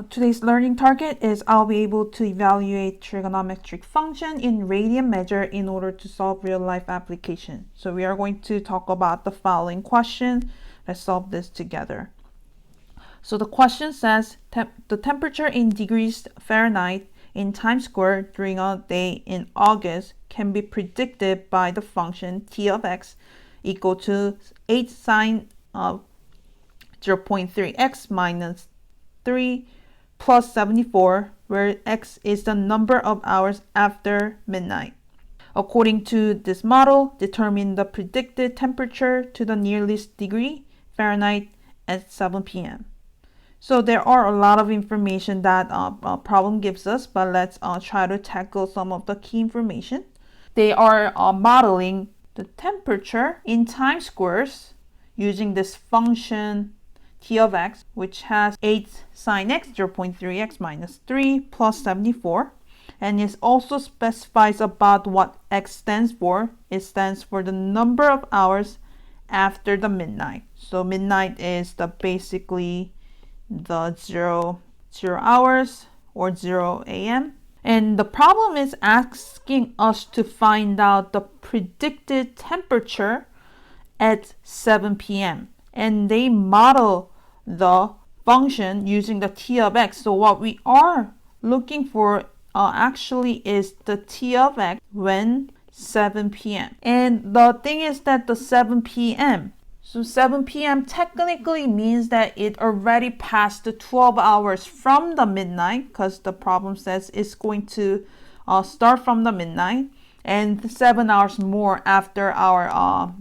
Today's learning target is I'll be able to evaluate trigonometric function in radian measure in order to solve real-life application. So we are going to talk about the following question. Let's solve this together. So the question says the temperature in degrees Fahrenheit in Times Square during a day in August can be predicted by the function t of x equal to 8 sine of 0.3x minus 3 plus 74, where x is the number of hours after midnight. According to this model, determine the predicted temperature to the nearest degree Fahrenheit at 7 p.m. So there are a lot of information that problem gives us, but let's try to tackle some of the key information. They are modeling the temperature in Times Squares using this function t of x, which has 8 sine x 0.3x minus 3 plus 74, and it also specifies about what x stands for. It stands for the number of hours after the midnight. So midnight is basically the 0 hours or 0 a.m. And the problem is asking us to find out the predicted temperature at 7 p.m. and they model the function using the t of x. So what we are looking for actually is the t of x when 7 p.m. And the thing is that the 7 p.m. So 7 p.m. technically means that it already passed the 12 hours from the midnight, because the problem says it's going to start from the midnight and 7 hours more after our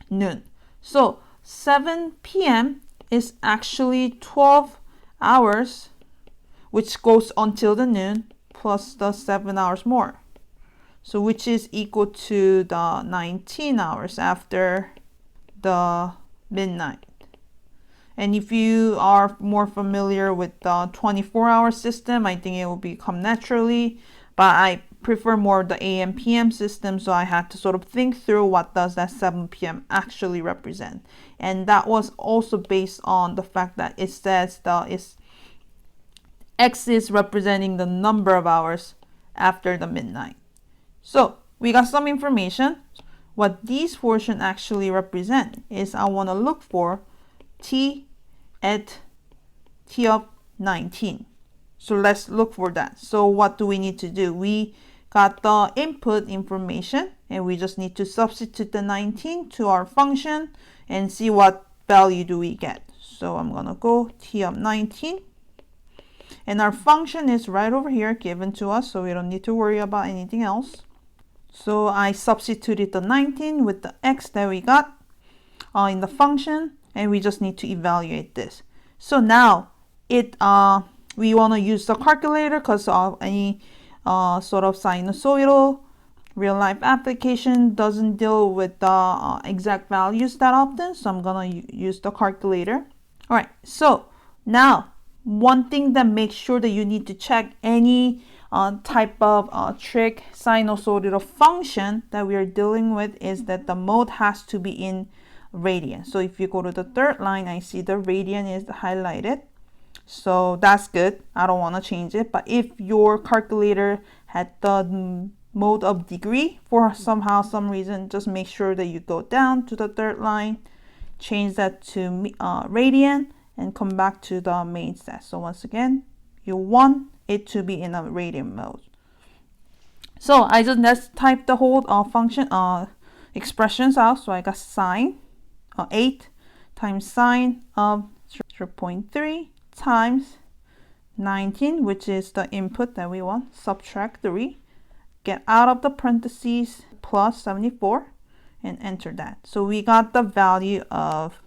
noon. So 7 p.m. is actually 12 hours, which goes until the noon, plus the 7 hours more. So which is equal to the 19 hours after the midnight. And if you are more familiar with the 24-hour system, I think it will become naturally, but I prefer more the AM PM system, so I had to sort of think through what does that 7 p.m. actually represent. And that was also based on the fact that it says x is representing the number of hours after the midnight. So we got some information. What these portions actually represent is I want to look for t at t of 19. So let's look for that. So what do we need to do? We got the input information and we just need to substitute the 19 to our function and see what value do we get. So I'm gonna go t of 19 and our function is right over here given to us, so we don't need to worry about anything else. So I substituted the 19 with the x that we got in the function, and we just need to evaluate this. So now we want to use the calculator because of any sort of sinusoidal real-life application doesn't deal with the exact values that often. So I'm going to use the calculator. All right, so now one thing that makes sure that you need to check any type of trig sinusoidal function that we are dealing with is that the mode has to be in radian. So if you go to the third line, I see the radian is highlighted. So that's good. I don't want to change it. But if your calculator had the mode of degree for some reason, just make sure that you go down to the third line, change that to radian, and come back to the main set. So once again, you want it to be in a radian mode. So I just let's type the whole function expressions out. So I got sine 8 times sine of 0.3 times 19, which is the input that we want, subtract 3, get out of the parentheses, plus 74, and enter that. So we got the value of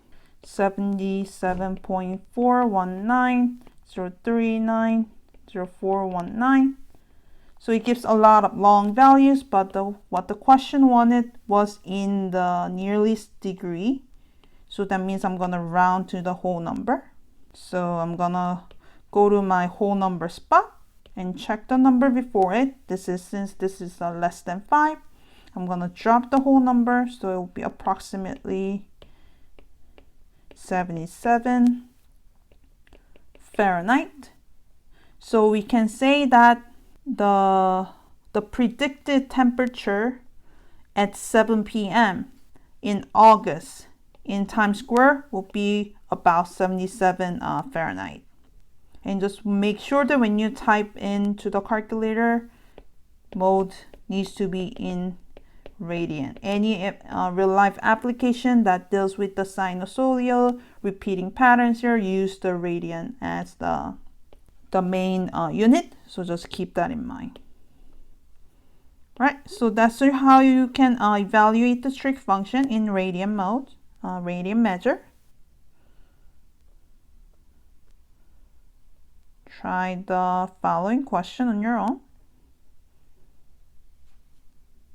77.419039049. So it gives a lot of long values, but what the question wanted was in the nearest degree. So that means I'm going to round to the whole number. So I'm going to go to my whole number spot and check the number before it. Since this is less than 5, I'm going to drop the whole number. So it will be approximately 77 Fahrenheit. So we can say that the predicted temperature at 7 p.m. in August in Times Square will be about 77 Fahrenheit. And just make sure that when you type into the calculator, mode needs to be in radian. Any real-life application that deals with the sinusoidal repeating patterns here use the radian as the main unit. So just keep that in mind. Right, so that's how you can evaluate the trig function in radian mode, radian measure. Try the following question on your own.